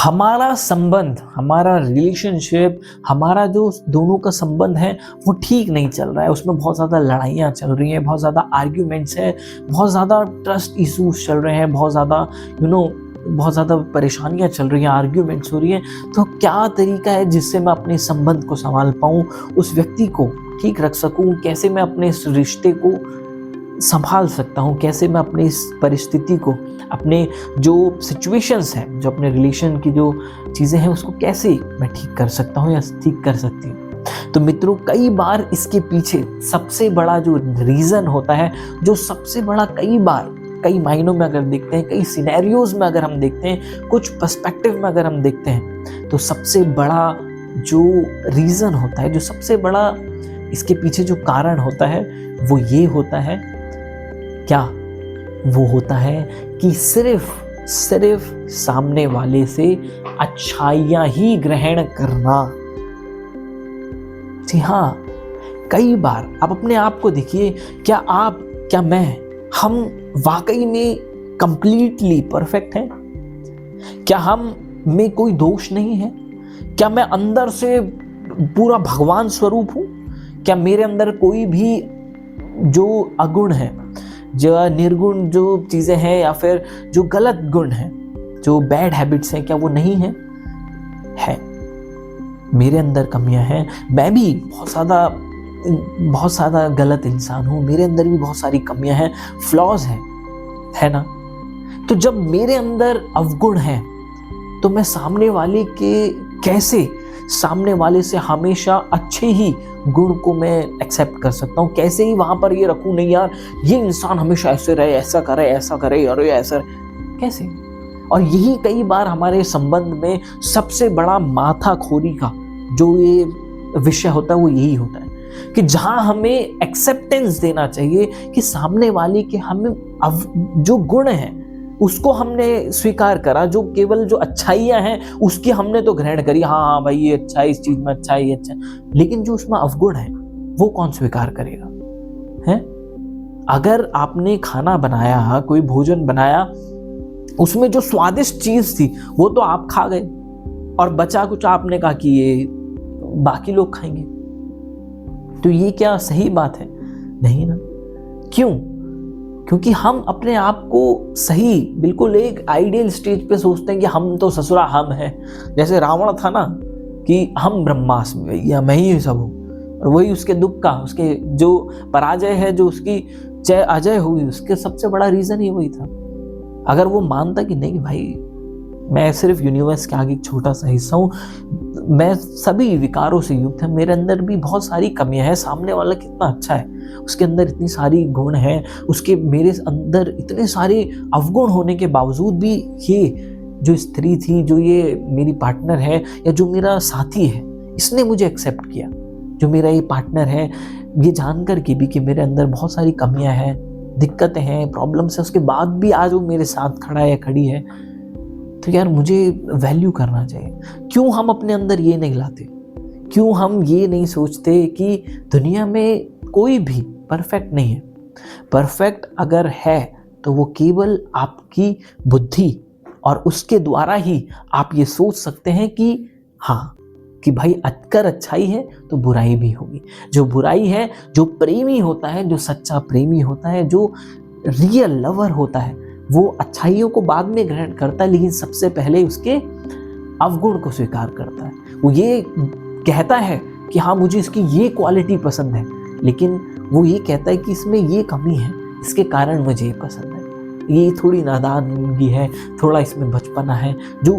हमारा संबंध, हमारा रिलेशनशिप, हमारा जो दोनों का संबंध है वो ठीक नहीं चल रहा है। उसमें बहुत ज़्यादा लड़ाइयाँ चल रही हैं, बहुत ज़्यादा आर्ग्यूमेंट्स हैं, बहुत ज़्यादा ट्रस्ट इशूज चल रहे हैं, बहुत ज़्यादा बहुत ज़्यादा परेशानियाँ चल रही हैं, आर्ग्यूमेंट्स हो रही हैं। तो क्या तरीका है जिससे मैं अपने संबंध को संभाल पाऊँ, उस व्यक्ति को ठीक रख सकूँ? कैसे मैं अपने इस रिश्ते को संभाल सकता हूँ? कैसे मैं अपनी इस परिस्थिति को, अपने जो सिचुएशंस हैं, जो अपने रिलेशन की जो चीज़ें हैं, उसको कैसे मैं ठीक कर सकता हूँ या ठीक कर सकती हूँ? तो मित्रों, कई बार इसके पीछे सबसे बड़ा जो रीज़न होता है, जो सबसे बड़ा कई बार, कई मायनों में अगर देखते हैं, कई सिनेरियोज में अगर हम देखते हैं, कुछ पर्सपेक्टिव में अगर हम देखते हैं, तो सबसे बड़ा जो रीज़न होता है, जो सबसे बड़ा इसके पीछे जो कारण होता है, वो ये होता है, क्या वो होता है कि सिर्फ सामने वाले से अच्छाइयां ही ग्रहण करना। जी हाँ, कई बार आप अपने आप को देखिए, क्या मैं, हम वाकई में कंप्लीटली परफेक्ट हैं? क्या हम में कोई दोष नहीं है? क्या मैं अंदर से पूरा भगवान स्वरूप हूं? क्या मेरे अंदर कोई भी जो अगुण है, जो निर्गुण जो चीज़ें हैं, या फिर जो गलत गुण हैं, जो बैड हैबिट्स हैं, क्या वो नहीं है? मेरे अंदर कमियां हैं। मैं भी बहुत ज़्यादा गलत इंसान हूँ। मेरे अंदर भी बहुत सारी कमियां हैं, फ्लॉज हैं, है ना? तो जब मेरे अंदर अवगुण हैं, तो मैं सामने वाले से हमेशा अच्छे ही गुण को मैं एक्सेप्ट कर सकता हूँ? कैसे ही वहां पर ये रखूं, नहीं यार ये इंसान हमेशा ऐसे रहे, ऐसा करे और ये ऐसा कैसे? और यही कई बार हमारे संबंध में सबसे बड़ा माथाखोरी का जो ये विषय होता है, वो यही होता है कि जहां हमें एक्सेप्टेंस देना चाहिए कि सामने वाले के हमें जो गुण हैं उसको हमने स्वीकार करा, जो केवल जो अच्छाइयां हैं उसकी हमने तो ग्रहण करी, हाँ भाई ये अच्छा है, इस चीज में अच्छा है, ये अच्छा है, लेकिन जो उसमें अवगुण है वो कौन स्वीकार करेगा? है? अगर आपने खाना बनाया, कोई भोजन बनाया, उसमें जो स्वादिष्ट चीज थी वो तो आप खा गए, और बचा कुछ आपने कहा कि ये बाकी लोग खाएंगे, तो ये क्या सही बात है? नहीं ना। क्यों? क्योंकि हम अपने आप को सही, बिल्कुल एक आइडियल स्टेज पे सोचते हैं कि हम तो ससुरा हम हैं। जैसे रावण था ना, कि हम ब्रह्मास्मि भैया, मैं ही सब हूँ, और वही उसके दुख का, उसके जो पराजय है, जो उसकी जय अजय हुई, उसके सबसे बड़ा रीजन ही वही था। अगर वो मानता कि नहीं भाई, मैं सिर्फ यूनिवर्स के आगे एक छोटा सा हिस्सा हूँ, मैं सभी विकारों से युक्त है, मेरे अंदर भी बहुत सारी कमियां हैं, सामने वाला कितना अच्छा है, उसके अंदर इतनी सारी गुण हैं, उसके मेरे अंदर इतने सारे अवगुण होने के बावजूद भी ये जो स्त्री थी, जो ये मेरी पार्टनर है, या जो मेरा साथी है, इसने मुझे एक्सेप्ट किया। जो मेरा ये पार्टनर है, ये जानकर के भी कि मेरे अंदर बहुत सारी कमियां हैं, दिक्कतें हैं, प्रॉब्लम्स है, उसके बाद भी आज वो मेरे साथ खड़ा है या खड़ी है, तो यार मुझे वैल्यू करना चाहिए। क्यों हम अपने अंदर ये नहीं लाते? क्यों हम ये नहीं सोचते कि दुनिया में कोई भी परफेक्ट नहीं है? परफेक्ट अगर है तो वो केवल आपकी बुद्धि, और उसके द्वारा ही आप ये सोच सकते हैं कि हाँ, कि भाई अगर अच्छाई है तो बुराई भी होगी। जो बुराई है, जो प्रेमी होता है, जो सच्चा प्रेमी होता है, जो रियल लवर होता है, वो अच्छाइयों को बाद में ग्रहण करता है, लेकिन सबसे पहले उसके अवगुण को स्वीकार करता है। वो ये कहता है कि हाँ मुझे इसकी ये क्वालिटी पसंद है, लेकिन वो ये कहता है कि इसमें ये कमी है, इसके कारण मुझे ये पसंद है, ये थोड़ी नादानगी है, थोड़ा इसमें बचपना है, जो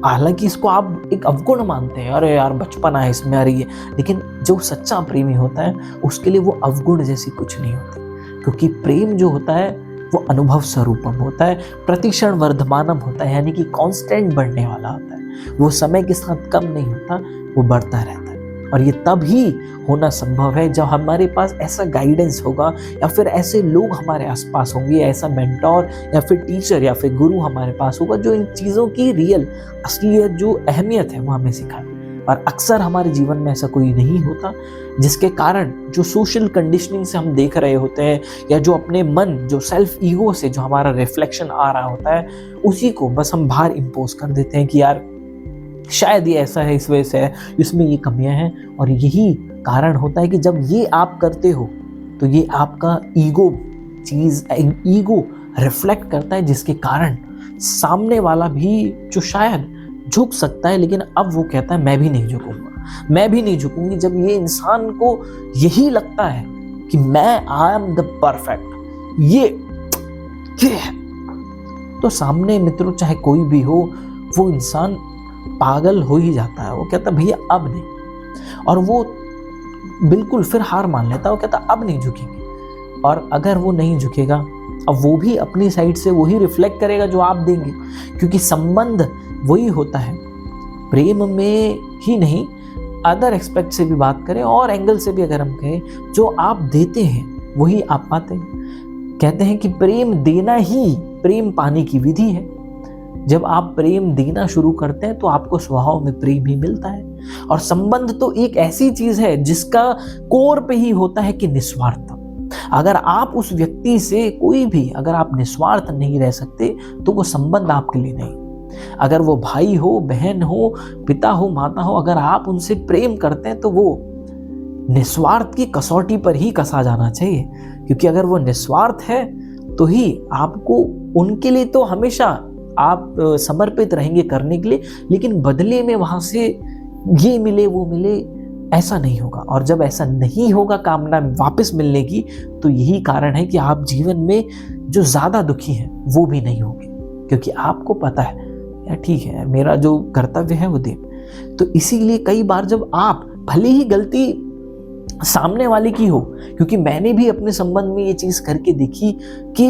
हालांकि इसको आप एक अवगुण मानते हैं, अरे यार बचपना है इसमें आ रही है, लेकिन जो सच्चा प्रेमी होता है उसके लिए वो अवगुण जैसी कुछ नहीं होती, क्योंकि प्रेम जो होता है वो अनुभव स्वरूपम होता है, प्रतिक्षण वर्धमानम होता है, यानी कि कांस्टेंट बढ़ने वाला होता है, वो समय के साथ कम नहीं होता, वो बढ़ता रहता है। और ये तब ही होना संभव है जब हमारे पास ऐसा गाइडेंस होगा, या फिर ऐसे लोग हमारे आसपास होंगे, ऐसा मेंटोर या फिर टीचर या फिर गुरु हमारे पास होगा, जो इन चीज़ों की रियल असलियत, जो अहमियत है, वो हमें सिखाए। और अक्सर हमारे जीवन में ऐसा कोई नहीं होता, जिसके कारण जो सोशल कंडीशनिंग से हम देख रहे होते हैं, या जो अपने मन, जो सेल्फ ईगो से जो हमारा रिफ्लेक्शन आ रहा होता है, उसी को बस हम बाहर इम्पोज कर देते हैं कि यार शायद ये ऐसा है, इस वजह से है, इसमें ये कमियां हैं। और यही कारण होता है कि जब ये आप करते हो तो ये आपका ईगो ईगो रिफ्लेक्ट करता है, जिसके कारण सामने वाला भी जो शायद झुक सकता है, लेकिन अब वो कहता है मैं भी नहीं झुकूंगा, मैं भी नहीं झुकूंगी। जब ये इंसान को यही लगता है कि मैं आई एम द परफेक्ट, ये है, तो सामने मित्रों चाहे कोई भी हो, वो इंसान पागल हो ही जाता है। वो कहता है भैया अब नहीं, और वो बिल्कुल फिर हार मान लेता है। वो कहता अब नहीं झुकेंगे। और अगर वो नहीं झुकेगा, अब वो भी अपनी साइड से वही रिफ्लेक्ट करेगा जो आप देंगे, क्योंकि संबंध वही होता है। प्रेम में ही नहीं, अदर एस्पेक्ट से भी बात करें और एंगल से भी अगर हम कहें, जो आप देते हैं वही आप पाते हैं। कहते हैं कि प्रेम देना ही प्रेम पाने की विधि है। जब आप प्रेम देना शुरू करते हैं तो आपको स्वभाव में प्रेम ही मिलता है। और संबंध तो एक ऐसी चीज है जिसका कोर पे ही होता है कि निस्वार्थ। अगर आप उस व्यक्ति से कोई भी, अगर आप निस्वार्थ नहीं रह सकते तो वो संबंध आपके लिए नहीं। अगर वो भाई हो, बहन हो, पिता हो, माता हो, अगर आप उनसे प्रेम करते हैं तो वो निस्वार्थ की कसौटी पर ही कसा जाना चाहिए। क्योंकि अगर वो निस्वार्थ है तो ही आपको उनके लिए तो हमेशा आप समर्पित रहेंगे करने के लिए, लेकिन बदले में वहां से ये मिले वो मिले ऐसा नहीं होगा। और जब ऐसा नहीं होगा कामना वापस मिलने की, तो यही कारण है कि आप जीवन में जो ज्यादा दुखी हैं वो भी नहीं होंगे, क्योंकि आपको पता है यार ठीक है, मेरा जो कर्तव्य है वो दे। तो इसीलिए कई बार जब आप, भले ही गलती सामने वाले की हो, क्योंकि मैंने भी अपने संबंध में ये चीज करके देखी कि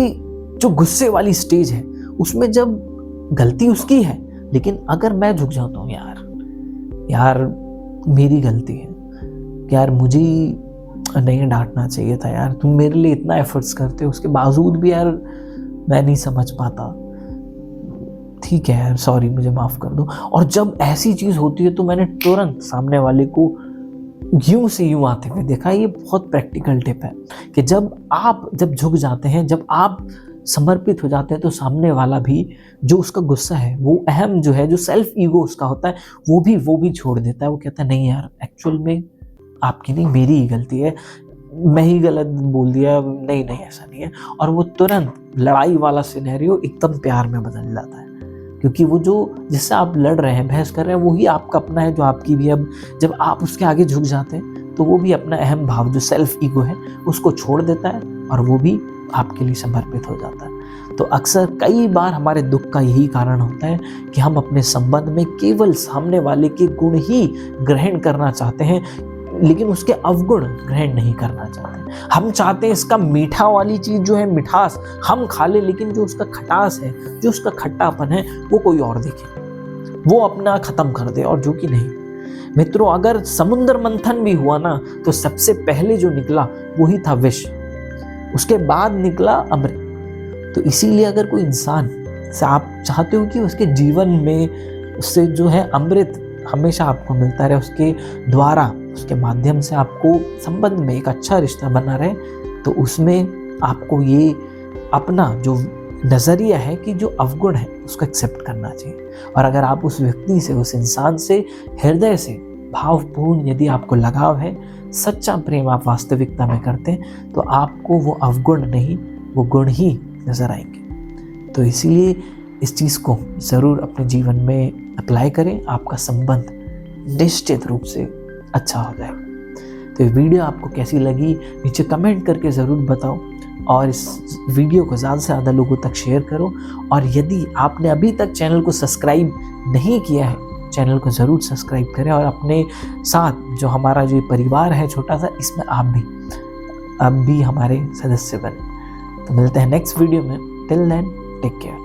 जो गुस्से वाली स्टेज है उसमें जब गलती उसकी है, लेकिन अगर मैं झुक जाता हूँ, यार मेरी गलती है, यार मुझे नहीं डांटना चाहिए था, यार तुम मेरे लिए इतना एफर्ट्स करते हो, उसके बावजूद भी यार मैं नहीं समझ पाता, ठीक है यार सॉरी, मुझे माफ कर दो। और जब ऐसी चीज होती है तो मैंने तुरंत सामने वाले को यूं से यूं आते हुए देखा। ये बहुत प्रैक्टिकल टिप है कि जब झुक जाते हैं, जब आप समर्पित हो जाते हैं, तो सामने वाला भी जो उसका गुस्सा है, वो अहम जो है, जो सेल्फ ईगो उसका होता है, वो भी छोड़ देता है। वो कहता है नहीं यार, एक्चुअल में आपकी नहीं, मेरी ही गलती है, मैं ही गलत बोल दिया, नहीं ऐसा नहीं है। और वो तुरंत लड़ाई वाला सिनेरियो एकदम प्यार में बदल जाता है, क्योंकि वो जो जिससे आप लड़ रहे हैं, बहस कर रहे हैं, वही आपका अपना है, जो आपकी भी। अब जब आप उसके आगे झुक जाते हैं तो वो भी अपना अहम भाव, जो सेल्फ ईगो है, उसको छोड़ देता है और वो भी आपके लिए समर्पित हो जाता है। तो अक्सर कई बार हमारे दुख का यही कारण होता है कि हम अपने संबंध में केवल सामने वाले के गुण ही ग्रहण करना चाहते हैं, लेकिन उसके अवगुण ग्रहण नहीं करना चाहते। हम चाहते हैं इसका मीठा वाली चीज जो है, मिठास हम खा ले, लेकिन जो उसका खटास है, जो उसका खट्टापन है, वो कोई और देखे, वो अपना खत्म कर दे। और जो कि नहीं मित्रों, अगर समुद्र मंथन भी हुआ ना, तो सबसे पहले जो निकला वही था विष, उसके बाद निकला अमृत। तो इसीलिए अगर कोई इंसान से आप चाहते हो कि उसके जीवन में उससे जो है अमृत हमेशा आपको मिलता रहे, उसके द्वारा, उसके माध्यम से आपको संबंध में एक अच्छा रिश्ता बना रहे, तो उसमें आपको ये अपना जो नज़रिया है कि जो अवगुण है उसको एक्सेप्ट करना चाहिए। और अगर आप उस व्यक्ति से, उस इंसान से हृदय से भावपूर्ण यदि आपको लगाव है, सच्चा प्रेम आप वास्तविकता में करते हैं, तो आपको वो अवगुण नहीं, वो गुण ही नजर आएंगे। तो इसीलिए इस चीज़ को ज़रूर अपने जीवन में अप्लाई करें, आपका संबंध निश्चित रूप से अच्छा हो जाएगा। तो ये वीडियो आपको कैसी लगी नीचे कमेंट करके ज़रूर बताओ, और इस वीडियो को ज़्यादा से ज़्यादा लोगों तक शेयर करो। और यदि आपने अभी तक चैनल को सब्सक्राइब नहीं किया है, चैनल को ज़रूर सब्सक्राइब करें, और अपने साथ जो हमारा जो परिवार है छोटा सा, इसमें आप भी हमारे सदस्य बने। तो मिलते हैं नेक्स्ट वीडियो में। Till then take care.